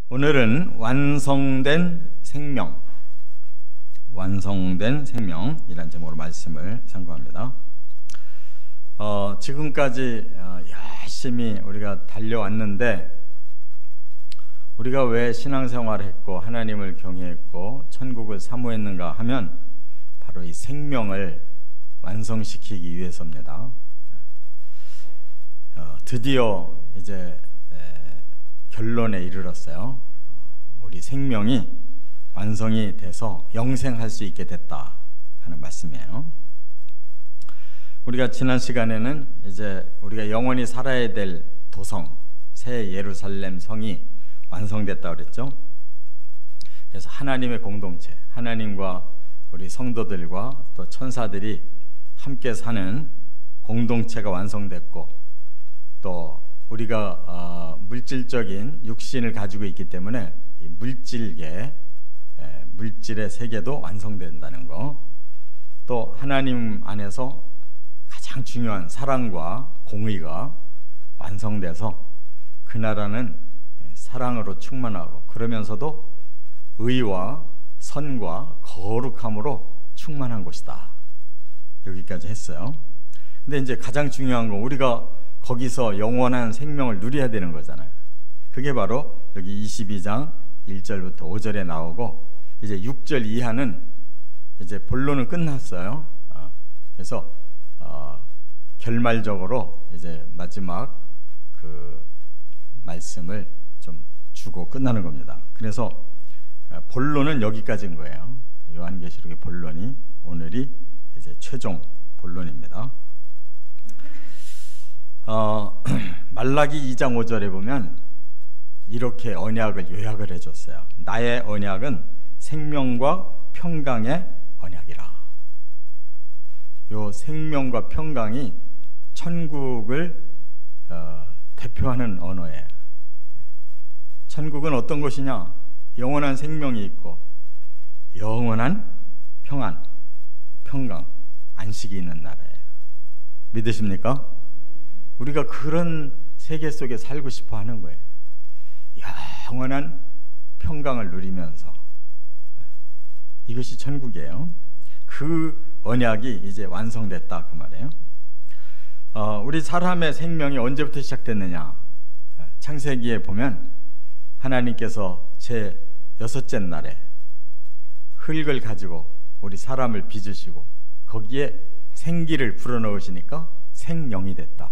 오늘은 완성된 생명이란 제목으로 말씀을 상고합니다. 지금까지 열심히 우리가 달려왔는데 우리가 왜 신앙생활을 했고 하나님을 경외했고 천국을 사모했는가 하면 바로 이 생명을 완성시키기 위해서입니다. 드디어 이제 결론에 이르렀어요. 우리 생명이 완성이 돼서 영생할 수 있게 됐다 하는 말씀이에요. 우리가 지난 시간에는 이제 우리가 영원히 살아야 될 도성 새 예루살렘 성이 완성됐다고 그랬죠. 그래서 하나님의 공동체, 하나님과 우리 성도들과 또 천사들이 함께 사는 공동체가 완성됐고, 또 우리가 물질적인 육신을 가지고 있기 때문에 이 물질의 세계도 완성된다는 거, 또 하나님 안에서 가장 중요한 사랑과 공의가 완성돼서 그 나라는 사랑으로 충만하고 그러면서도 의와 선과 거룩함으로 충만한 곳이다. 여기까지 했어요. 근데 이제 가장 중요한 건 우리가 거기서 영원한 생명을 누려야 되는 거잖아요. 그게 바로 여기 22장 1절부터 5절에 나오고, 이제 6절 이하는 이제 본론은 끝났어요. 그래서 결말적으로 이제 마지막 그 말씀을 좀 주고 끝나는 겁니다. 그래서 본론은 여기까지인 거예요. 요한계시록의 본론이 오늘이 이제 최종 본론입니다. 말라기 2장 5절에 보면 이렇게 언약을 요약을 해줬어요. 나의 언약은 생명과 평강의 언약이라. 요 생명과 평강이 천국을 대표하는 언어예요. 천국은 어떤 곳이냐? 영원한 생명이 있고 영원한 평안, 평강, 안식이 있는 나라예요. 믿으십니까? 우리가 그런 세계 속에 살고 싶어 하는 거예요. 영원한 평강을 누리면서. 이것이 천국이에요. 그 언약이 이제 완성됐다 그 말이에요. 우리 사람의 생명이 언제부터 시작됐느냐? 창세기에 보면 하나님께서 제 6째 날에 흙을 가지고 우리 사람을 빚으시고 거기에 생기를 불어넣으시니까 생령이 됐다.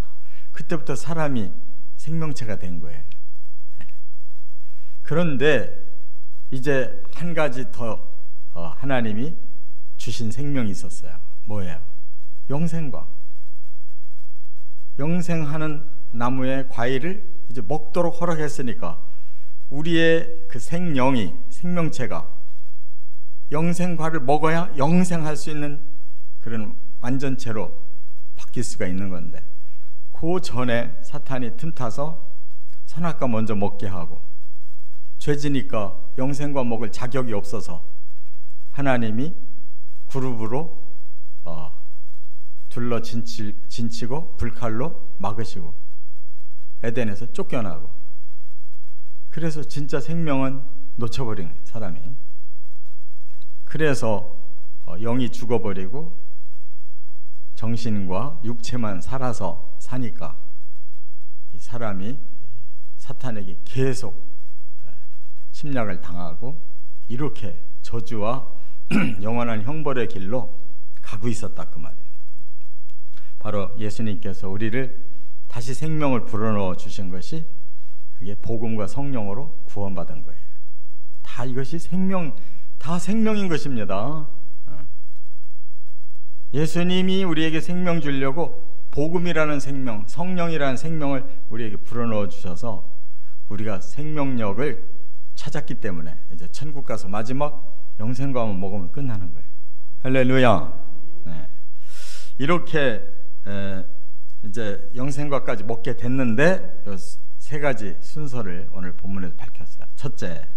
그때부터 사람이 생명체가 된 거예요. 그런데 이제 한 가지 더 하나님이 주신 생명이 있었어요. 뭐예요? 영생하는 나무의 과일을 이제 먹도록 허락했으니까 우리의 그 생명체가 영생과를 먹어야 영생할 수 있는 그런 완전체로 바뀔 수가 있는 건데, 그 전에 사탄이 틈타서 선악과 먼저 먹게 하고, 죄지니까 영생과 먹을 자격이 없어서 하나님이 그룹으로 둘러 진치고 불칼로 막으시고 에덴에서 쫓겨나고, 그래서 진짜 생명은 놓쳐버린 사람이. 그래서 영이 죽어버리고 정신과 육체만 살아서 사니까 이 사람이 사탄에게 계속 침략을 당하고 이렇게 저주와 영원한 형벌의 길로 가고 있었다 그 말이에요. 바로 예수님께서 우리를 다시 생명을 불어넣어 주신 것이 그게 복음과 성령으로 구원받은 거예요. 다 이것이 다 생명인 것입니다. 예수님이 우리에게 생명 주려고 복음이라는 생명, 성령이라는 생명을 우리에게 불어넣어 주셔서 우리가 생명력을 찾았기 때문에 이제 천국 가서 마지막 영생과만 먹으면 끝나는 거예요. 할렐루야. 네. 이렇게 이제 영생과까지 먹게 됐는데 세 가지 순서를 오늘 본문에서 밝혔어요. 첫째,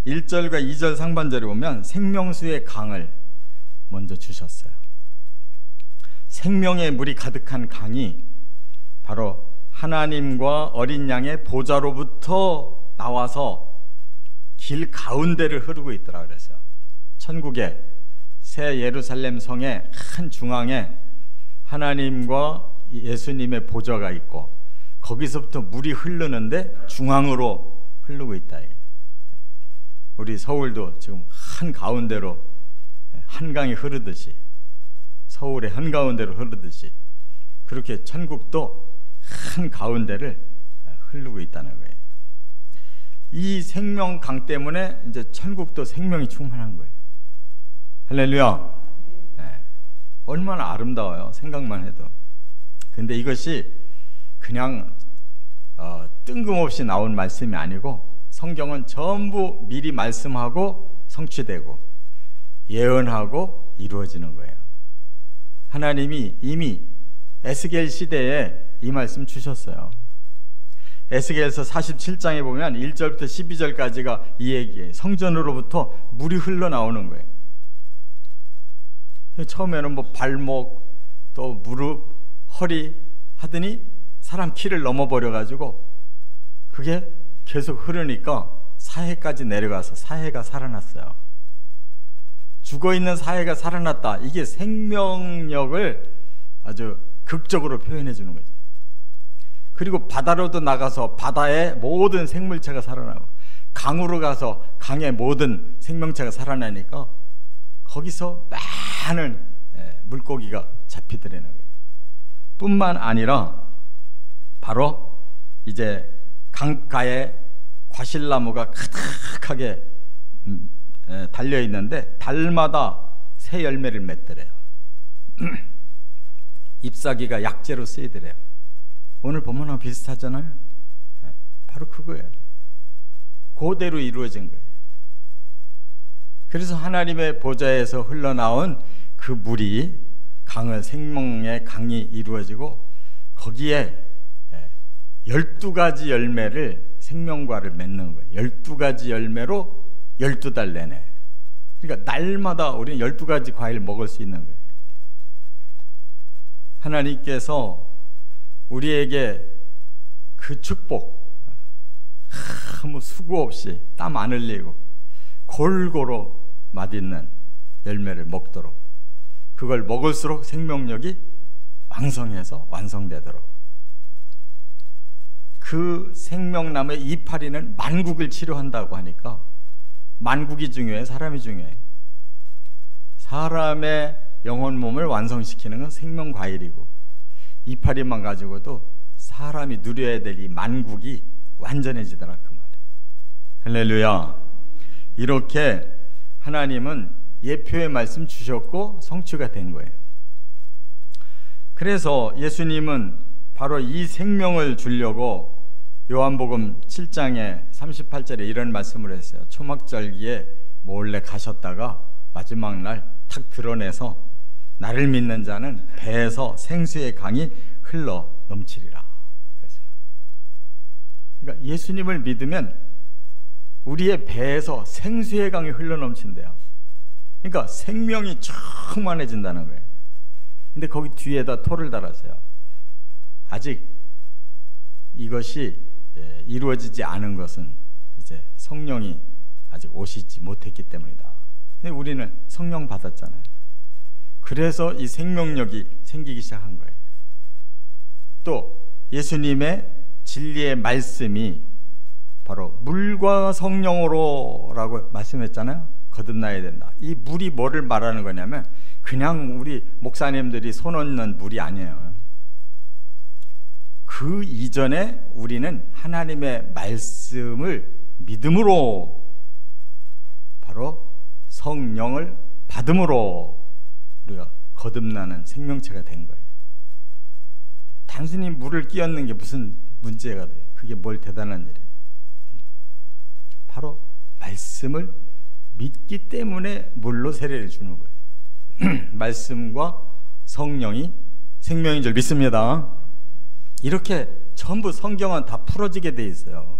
1절과 2절 상반절에 보면 생명수의 강을 먼저 주셨어요. 생명의 물이 가득한 강이 바로 하나님과 어린 양의 보좌로부터 나와서 길 가운데를 흐르고 있더라 그랬어요. 천국의 새 예루살렘 성의 한 중앙에 하나님과 예수님의 보좌가 있고 거기서부터 물이 흐르는데 중앙으로 흐르고 있다. 우리 서울도 지금 한 가운데로 한강이 흐르듯이, 서울의 한 가운데로 흐르듯이 그렇게 천국도 한 가운데를 흐르고 있다는 거예요. 이 생명강 때문에 이제 천국도 생명이 충만한 거예요. 할렐루야. 네. 얼마나 아름다워요, 생각만 해도. 근데 이것이 그냥 뜬금없이 나온 말씀이 아니고 성경은 전부 미리 말씀하고 성취되고 예언하고 이루어지는 거예요. 하나님이 이미 에스겔 시대에 이 말씀 주셨어요. 에스겔서 47장에 보면 1절부터 12절까지가 이 얘기예요. 성전으로부터 물이 흘러나오는 거예요. 처음에는 뭐 발목, 또 무릎, 허리 하더니 사람 키를 넘어버려가지고 그게 계속 흐르니까 사해까지 내려가서 사해가 살아났어요. 죽어있는 사해가 살아났다. 이게 생명력을 아주 극적으로 표현해 주는 거지. 그리고 바다로도 나가서 바다의 모든 생물체가 살아나고, 강으로 가서 강의 모든 생명체가 살아나니까 거기서 많은 물고기가 잡히더라는 거예요. 뿐만 아니라 바로 이제 강가에 과실나무가 가득하게 달려있는데 달마다 새 열매를 맺더래요. 잎사귀가 약재로 쓰이더래요. 오늘 본문하고 비슷하잖아요. 바로 그거예요. 그대로 이루어진 거예요. 그래서 하나님의 보좌에서 흘러나온 그 물이 강은 생명의 강이 이루어지고 거기에 12가지 열매를 생명과를 맺는 거예요. 12가지 열매로 12달 내내. 그러니까 날마다 우리는 12가지 과일을 먹을 수 있는 거예요. 하나님께서 우리에게 그 축복, 아무 수고 없이 땀 안 흘리고 골고루 맛있는 열매를 먹도록, 그걸 먹을수록 생명력이 왕성해서 완성되도록, 그 생명나무의 이파리는 만국을 치료한다고 하니까 만국이 중요해, 사람이 중요해. 사람의 영혼 몸을 완성시키는 건 생명과일이고 이파리만 가지고도 사람이 누려야 될 이 만국이 완전해지더라 그 말이에요. 할렐루야. 이렇게 하나님은 예표의 말씀 주셨고 성취가 된 거예요. 그래서 예수님은 바로 이 생명을 주려고 요한복음 7장에 38절에 이런 말씀을 했어요. 초막절기에 몰래 가셨다가 마지막 날 탁 드러내서 나를 믿는 자는 배에서 생수의 강이 흘러 넘치리라 그랬어요. 그러니까 예수님을 믿으면 우리의 배에서 생수의 강이 흘러 넘친대요. 그러니까 생명이 충만해진다는 거예요. 근데 거기 뒤에다 토를 달았어요. 아직 이것이 이루어지지 않은 것은 이제 성령이 아직 오시지 못했기 때문이다. 근데 우리는 성령 받았잖아요. 그래서 이 생명력이 생기기 시작한 거예요. 또 예수님의 진리의 말씀이 바로 물과 성령으로 라고 말씀했잖아요. 거듭나야 된다. 이 물이 뭐를 말하는 거냐면 그냥 우리 목사님들이 손 얹는 물이 아니에요. 그 이전에 우리는 하나님의 말씀을 믿음으로, 바로 성령을 받음으로 우리가 거듭나는 생명체가 된 거예요. 단순히 물을 끼얹는 게 무슨 문제가 돼요? 그게 뭘 대단한 일이에요? 바로 말씀을 믿기 때문에 물로 세례를 주는 거예요. 말씀과 성령이 생명인 줄 믿습니다. 이렇게 전부 성경은 다 풀어지게 돼 있어요.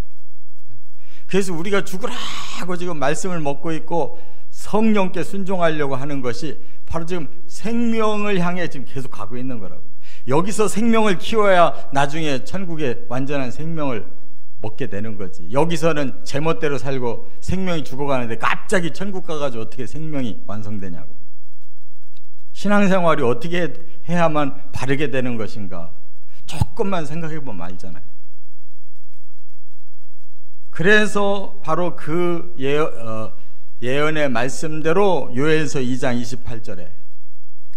그래서 우리가 죽으라고 지금 말씀을 먹고 있고 성령께 순종하려고 하는 것이 바로 지금 생명을 향해 지금 계속 가고 있는 거라고요. 여기서 생명을 키워야 나중에 천국의 완전한 생명을 먹게 되는 거지. 여기서는 제멋대로 살고 생명이 죽어가는데 갑자기 천국 가가지고 어떻게 생명이 완성되냐고. 신앙생활이 어떻게 해야만 바르게 되는 것인가 조금만 생각해보면 알잖아요. 그래서 바로 그 예언의 말씀대로 요엘서 2장 28절에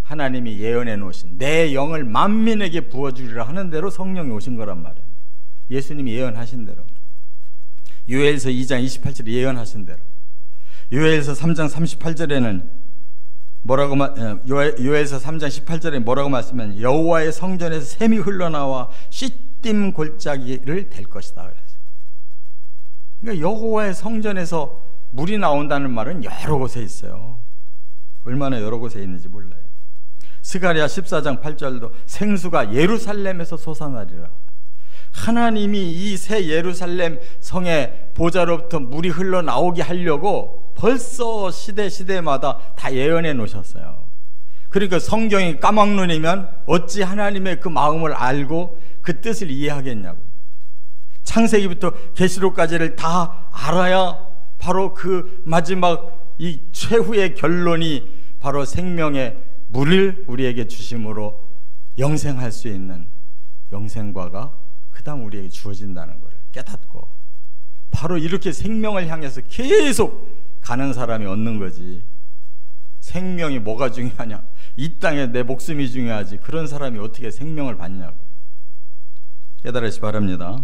하나님이 예언해 놓으신 내 영을 만민에게 부어주리라 하는 대로 성령이 오신 거란 말이에요. 예수님이 예언하신 대로, 요엘서 2장 28절에 예언하신 대로. 요엘서 3장 38절에는 요엘서 3장 18절에 뭐라고 말씀하면 여호와의 성전에서 샘이 흘러나와 씨딤 골짜기를 댈 것이다 그랬어요. 그러니까 여호와의 성전에서 물이 나온다는 말은 여러 곳에 있어요. 얼마나 여러 곳에 있는지 몰라요. 스가랴 14장 8절도 생수가 예루살렘에서 솟아나리라. 하나님이 이 새 예루살렘 성의 보좌로부터 물이 흘러나오게 하려고 벌써 시대마다 다 예언해 놓으셨어요. 그러니까 성경이 까막눈이면 어찌 하나님의 그 마음을 알고 그 뜻을 이해하겠냐고. 창세기부터 계시록까지를 다 알아야 바로 그 마지막 이 최후의 결론이 바로 생명의 물을 우리에게 주심으로 영생할 수 있는 영생과가 그 다음 우리에게 주어진다는 것을 깨닫고 바로 이렇게 생명을 향해서 계속 가는 사람이 얻는 거지. 생명이 뭐가 중요하냐, 이 땅에 내 목숨이 중요하지, 그런 사람이 어떻게 생명을 받냐고요. 깨달으시 바랍니다.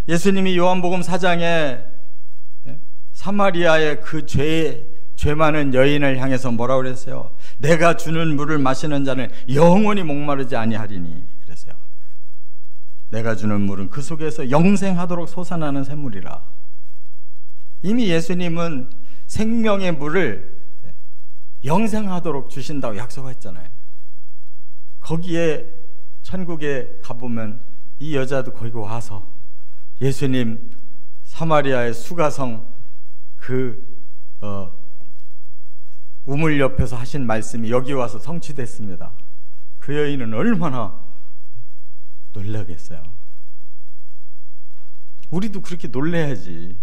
예수님이 요한복음 4장에 사마리아의 그 죄 많은 여인을 향해서 뭐라고 그랬어요? 내가 주는 물을 마시는 자는 영원히 목마르지 아니하리니 그랬어요. 내가 주는 물은 그 속에서 영생하도록 솟아나는 샘물이라. 이미 예수님은 생명의 물을 영생하도록 주신다고 약속했잖아요. 거기에 천국에 가보면 이 여자도 거기 와서 예수님 사마리아의 수가성 우물 옆에서 하신 말씀이 여기 와서 성취됐습니다. 그 여인은 얼마나 놀라겠어요. 우리도 그렇게 놀라야지.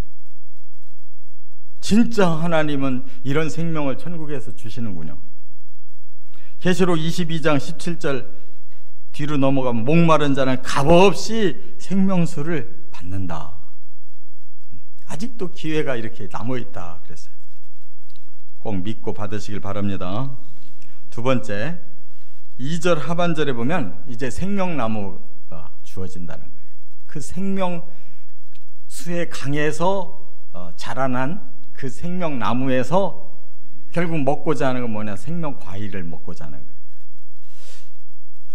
진짜 하나님은 이런 생명을 천국에서 주시는군요. 계시록 22장 17절 뒤로 넘어가면 목마른 자는 값없이 생명수를 받는다. 아직도 기회가 이렇게 남아있다 그랬어요. 꼭 믿고 받으시길 바랍니다. 두 번째, 2절 하반절에 보면 이제 생명나무가 주어진다는 거예요. 그 생명수의 강에서 자라난 그 생명나무에서 결국 먹고자 하는 건 뭐냐, 생명과일을 먹고자 하는 거예요.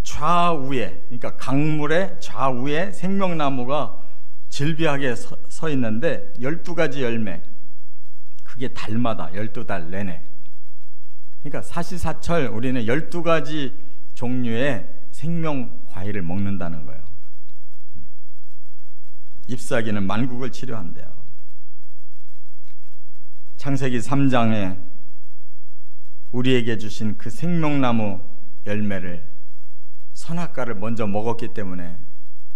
좌우에, 그러니까 강물의 좌우에 생명나무가 질비하게 서 있는데 12가지 열매, 그게 달마다 12달 내내. 그러니까 사시사철 우리는 12가지 종류의 생명과일을 먹는다는 거예요. 잎사귀는 만국을 치료한대요. 창세기 3장에 우리에게 주신 그 생명나무 열매를, 선악과를 먼저 먹었기 때문에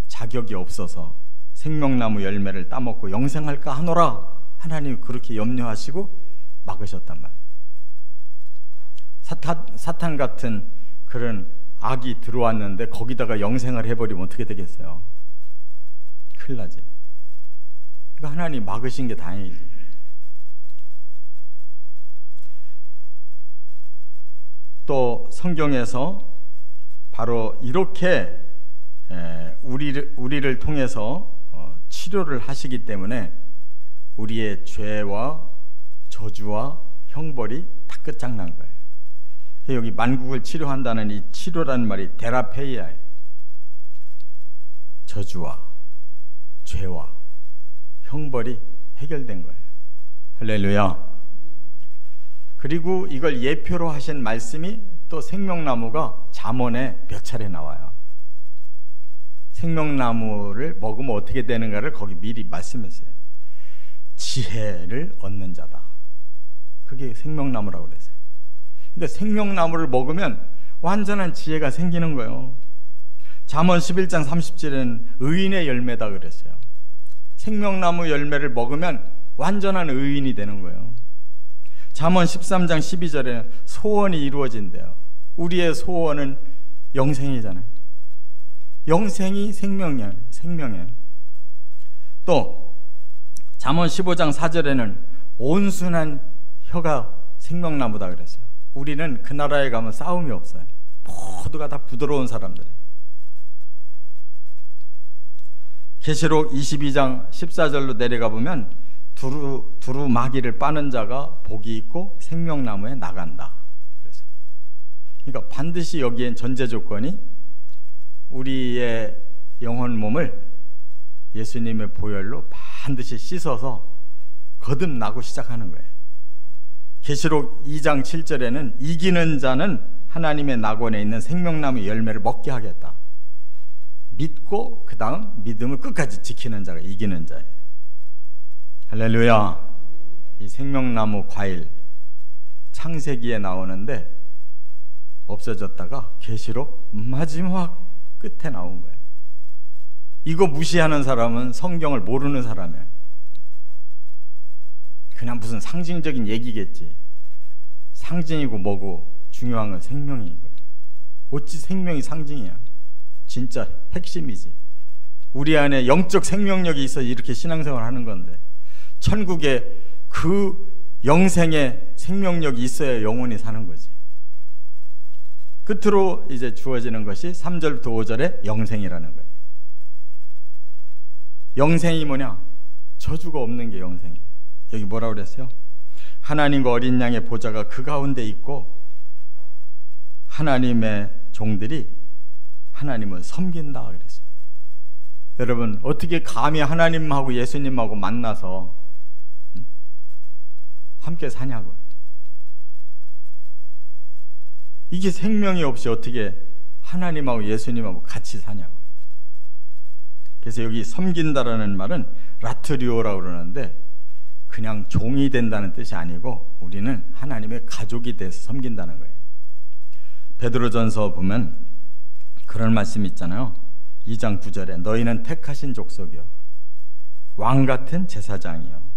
자격이 없어서 생명나무 열매를 따먹고 영생할까 하노라 하나님이 그렇게 염려하시고 막으셨단 말이에요. 사탄 같은 그런 악이 들어왔는데 거기다가 영생을 해버리면 어떻게 되겠어요? 큰일 나지. 그러니까 하나님 막으신 게 다행이지. 또 성경에서 바로 이렇게 우리를 통해서 치료를 하시기 때문에 우리의 죄와 저주와 형벌이 다 끝장난 거예요. 여기 만국을 치료한다는 이 치료라는 말이 데라페이아예요. 저주와 죄와 형벌이 해결된 거예요. 할렐루야. 그리고 이걸 예표로 하신 말씀이 또 생명나무가 잠언에 몇 차례 나와요. 생명나무를 먹으면 어떻게 되는가를 거기 미리 말씀했어요. 지혜를 얻는 자다. 그게 생명나무라고 그랬어요. 그러니까 생명나무를 먹으면 완전한 지혜가 생기는 거예요. 잠언 11장 30절에는 의인의 열매다 그랬어요. 생명나무 열매를 먹으면 완전한 의인이 되는 거예요. 잠언 13장 12절에 소원이 이루어진대요. 우리의 소원은 영생이잖아요. 영생이 생명이에요. 또 잠언 15장 4절에는 온순한 혀가 생명나무다 그랬어요. 우리는 그 나라에 가면 싸움이 없어요. 모두가 다 부드러운 사람들이에요. 계시록 22장 14절로 내려가 보면 두루마기를 빠는 자가 복이 있고 생명나무에 나간다 그랬어요. 그러니까 반드시 여기엔 전제 조건이 우리의 영혼 몸을 예수님의 보혈로 반드시 씻어서 거듭나고 시작하는 거예요. 계시록 2장 7절에는 이기는 자는 하나님의 낙원에 있는 생명나무 열매를 먹게 하겠다. 믿고 그 다음 믿음을 끝까지 지키는 자가 이기는 자예요. 할렐루야. 이 생명나무 과일 창세기에 나오는데 없어졌다가 계시록 마지막 끝에 나온 거예요. 이거 무시하는 사람은 성경을 모르는 사람이에요. 그냥 무슨 상징적인 얘기겠지. 상징이고 뭐고 중요한 건 생명인 거예요. 어찌 생명이 상징이야. 진짜 핵심이지. 우리 안에 영적 생명력이 있어 이렇게 신앙생활 하는 건데, 천국에 그 영생의 생명력이 있어야 영혼이 사는 거지. 끝으로 이제 주어지는 것이 3절부터 5절의 영생이라는 거예요. 영생이 뭐냐? 저주가 없는 게 영생이에요. 여기 뭐라고 그랬어요? 하나님과 어린 양의 보좌가 그 가운데 있고 하나님의 종들이 하나님을 섬긴다 그랬어요. 여러분, 어떻게 감히 하나님하고 예수님하고 만나서 함께 사냐고요. 이게 생명이 없이 어떻게 하나님하고 예수님하고 같이 사냐고요. 그래서 여기 섬긴다라는 말은 라트리오라고 그러는데 그냥 종이 된다는 뜻이 아니고 우리는 하나님의 가족이 돼서 섬긴다는 거예요. 베드로전서 보면 그런 말씀이 있잖아요. 2장 9절에 너희는 택하신 족속이요 왕같은 제사장이요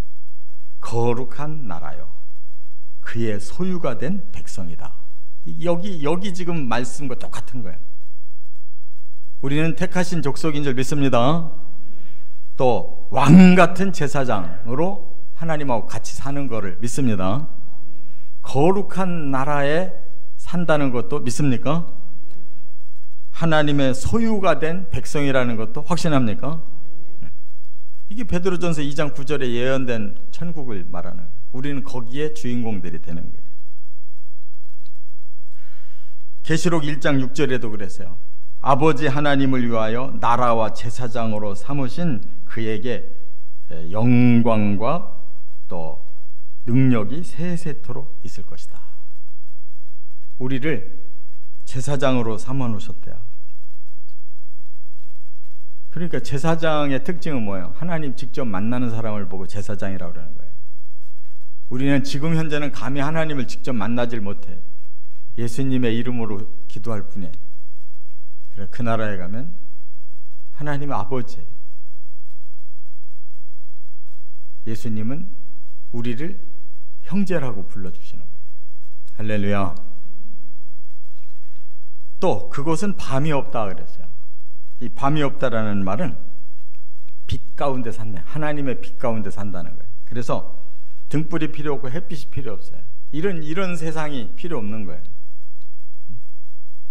거룩한 나라요 그의 소유가 된 백성이다. 여기 지금 말씀과 똑같은 거예요. 우리는 택하신 족속인 줄 믿습니다. 또 왕같은 제사장으로 하나님하고 같이 사는 거를 믿습니다. 거룩한 나라에 산다는 것도 믿습니까? 하나님의 소유가 된 백성이라는 것도 확신합니까? 이게 베드로전서 2장 9절에 예언된 천국을 말하는 거예요. 우리는 거기에 주인공들이 되는 거예요. 계시록 1장 6절에도 그랬어요. 아버지 하나님을 위하여 나라와 제사장으로 삼으신 그에게 영광과 또 능력이 세세토록 있을 것이다. 우리를 제사장으로 삼아 놓으셨대요. 그러니까 제사장의 특징은 뭐예요? 하나님 직접 만나는 사람을 보고 제사장이라고 그러는 거예요. 우리는 지금 현재는 감히 하나님을 직접 만나질 못해. 예수님의 이름으로 기도할 뿐이에요. 그래, 그 나라에 가면 하나님의 아버지, 예수님은 우리를 형제라고 불러주시는 거예요. 할렐루야. 또 그곳은 밤이 없다 그랬어요. 이 밤이 없다라는 말은 빛 가운데 산다. 하나님의 빛 가운데 산다는 거예요. 그래서 등불이 필요 없고 햇빛이 필요 없어요. 이런 세상이 필요 없는 거예요.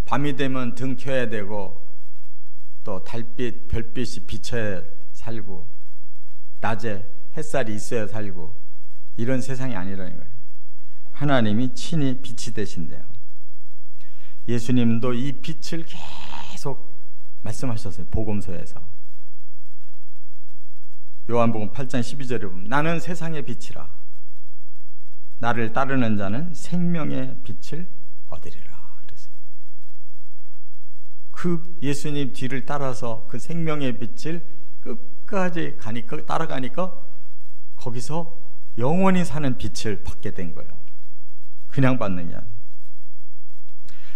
밤이 되면 등 켜야 되고 또 달빛, 별빛이 비쳐야 살고 낮에 햇살이 있어야 살고 이런 세상이 아니라는 거예요. 하나님이 친히 빛이 되신대요. 예수님도 이 빛을 계속 말씀하셨어요. 복음서에서. 요한복음 8장 12절에 보면 나는 세상의 빛이라 나를 따르는 자는 생명의 빛을 얻으리라 그랬어요. 그 예수님 뒤를 따라서 그 생명의 빛을 끝까지 가니까 따라가니까 거기서 영원히 사는 빛을 받게 된 거예요. 그냥 받는 게 아니에요.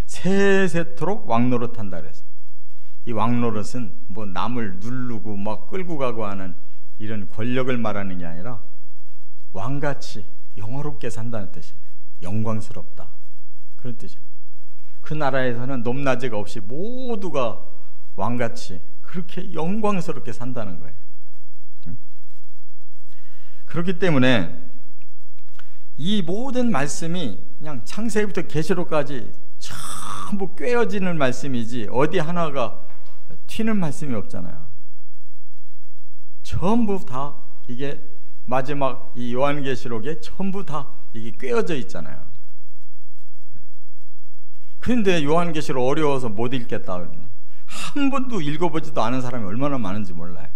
세세토록 왕노릇한다 그랬어요. 이 왕노릇은 뭐 남을 누르고 막 끌고 가고 하는 이런 권력을 말하는 게 아니라 왕같이 영화롭게 산다는 뜻이에요. 영광스럽다, 그런 뜻이에요. 그 나라에서는 높낮이가 없이 모두가 왕같이 그렇게 영광스럽게 산다는 거예요. 그렇기 때문에 이 모든 말씀이 그냥 창세기부터 계시록까지 전부 꿰어지는 말씀이지 어디 하나가 튀는 말씀이 없잖아요. 전부 다 이게 마지막 이 요한계시록에 전부 다 이게 꿰어져 있잖아요. 그런데 요한계시록 어려워서 못 읽겠다 그러니 한 번도 읽어보지도 않은 사람이 얼마나 많은지 몰라요.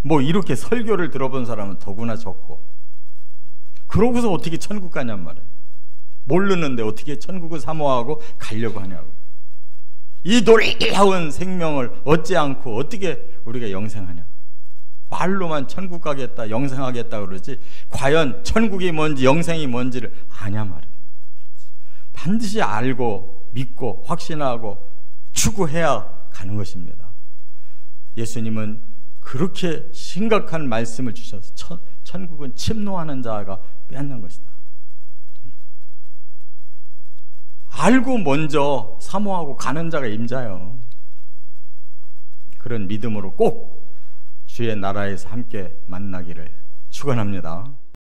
뭐 이렇게 설교를 들어본 사람은 더구나 적고, 그러고서 어떻게 천국 가냔 말이에요. 모르는데 어떻게 천국을 사모하고 가려고 하냐고. 이 놀라운 생명을 얻지 않고 어떻게 우리가 영생하냐고. 말로만 천국 가겠다, 영생하겠다 그러지 과연 천국이 뭔지 영생이 뭔지를 아냐 말이에요. 반드시 알고 믿고 확신하고 추구해야 가는 것입니다. 예수님은 그렇게 심각한 말씀을 주셔서 천국은 침노하는 자가 빼앗는 것이다. 알고 먼저 사모하고 가는 자가 임자요. 그런 믿음으로 꼭 주의 나라에서 함께 만나기를 축원합니다.